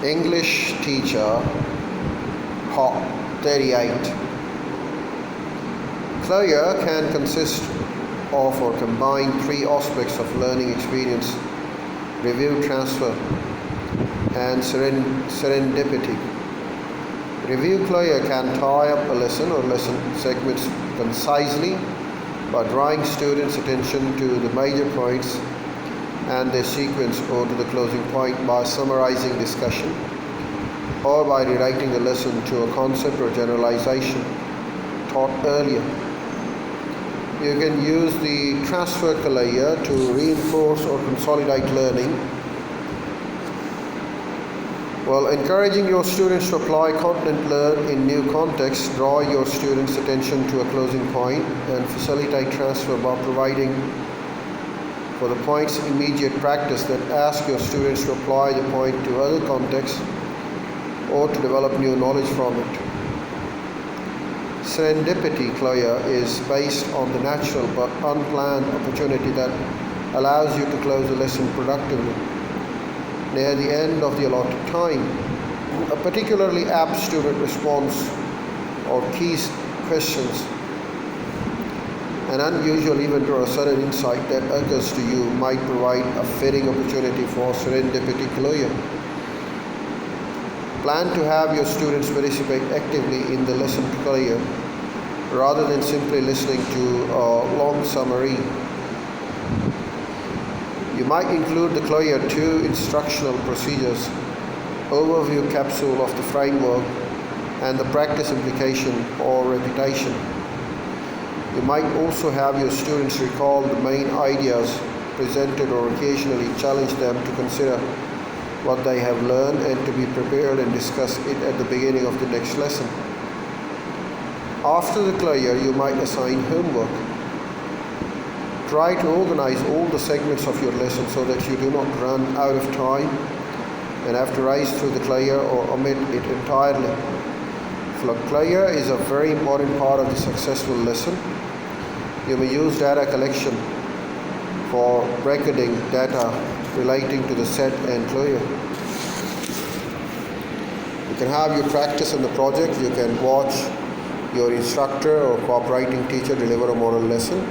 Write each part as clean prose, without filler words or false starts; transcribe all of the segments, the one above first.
English teacher, Part 38. Closure can consist of or combine three aspects of learning experience: review, transfer, and serendipity. Review closure can tie up a lesson or lesson segments concisely by drawing students' attention to the major points and their sequence, or to the closing point by summarizing discussion, or by rewriting the lesson to a concept or generalization taught earlier. You can use the transfer closure to reinforce or consolidate learning, while encouraging your students to apply content learned in new contexts. Draw your students' attention to a closing point and facilitate transfer by providing for the point's immediate practice that ask your students to apply the point to other contexts or to develop new knowledge from it. Serendipity closure is based on the natural but unplanned opportunity that allows you to close a lesson productively near the end of the allotted time. A particularly apt student response or key questions, an unusual event or a sudden insight that occurs to you might provide a fitting opportunity for serendipity closure. Plan to have your students participate actively in the lesson closure rather than simply listening to a long summary. You might include the closure two instructional procedures: overview capsule of the framework and the practice implication or repetition. You might also have your students recall the main ideas presented or occasionally challenge them to consider what they have learned and to be prepared and discuss it at the beginning of the next lesson. After the closure, you might assign homework. Try to organize all the segments of your lesson so that you do not run out of time and have to race through the closure or omit it entirely. Closure is a very important part of the successful lesson. You may use data collection for recording data relating to the set and closure. You can have your practice in the project. You can watch your instructor or cooperating teacher deliver a model lesson.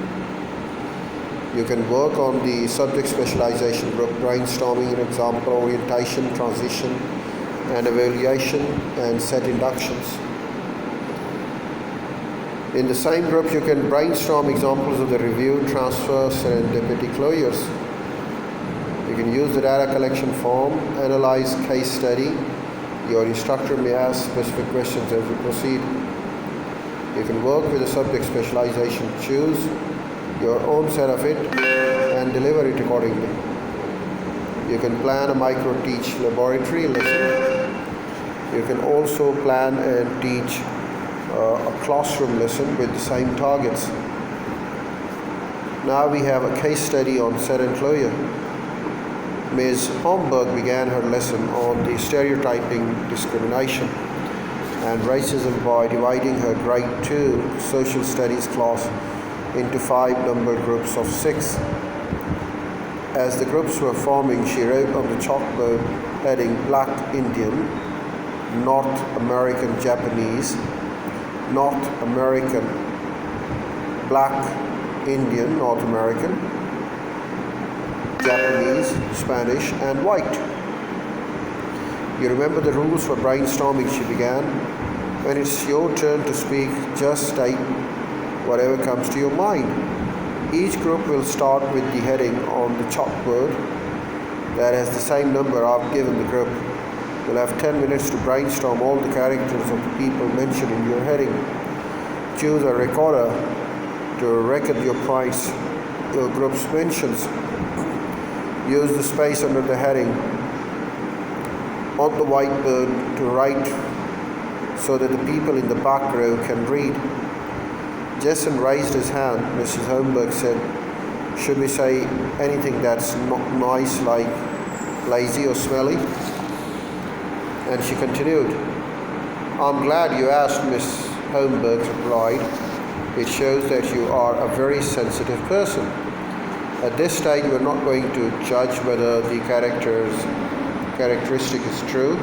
You can work on the subject specialization group, brainstorming an example, orientation, transition, and evaluation, and set inductions. In the same group, you can brainstorm examples of the review, transfer, serendipity closures. You can use the data collection form, analyze case study. Your instructor may ask specific questions as you proceed. You can work with the subject specialization, choose your own set of it, and deliver it accordingly. You can plan a micro-teach laboratory lesson. You can also plan and teach a classroom lesson with the same targets. Now we have a case study on set and closure. Ms. Holmberg began her lesson on the stereotyping, discrimination, and racism by dividing her grade 2 social studies class into 5 numbered groups of 6. As the groups were forming, she wrote on the chalkboard heading Black Indian, North American Japanese, North American, Black Indian, North American, Japanese, Spanish, and white. You remember the rules for brainstorming, she began. When it's your turn to speak, just state whatever comes to your mind. Each group will start with the heading on the chalkboard that has the same number I've given the group. You'll have 10 minutes to brainstorm all the characters of the people mentioned in your heading. Choose a recorder to record your points, your group's mentions. Use the space under the heading on the whiteboard to write so that the people in the back row can read. Jason raised his hand. Mrs. Holmberg said, "Should we say anything that's not nice, like lazy or smelly?" And she continued, "I'm glad you asked," Miss Holmberg replied. "It shows that you are a very sensitive person. At this stage, we're not going to judge whether the characteristic is true,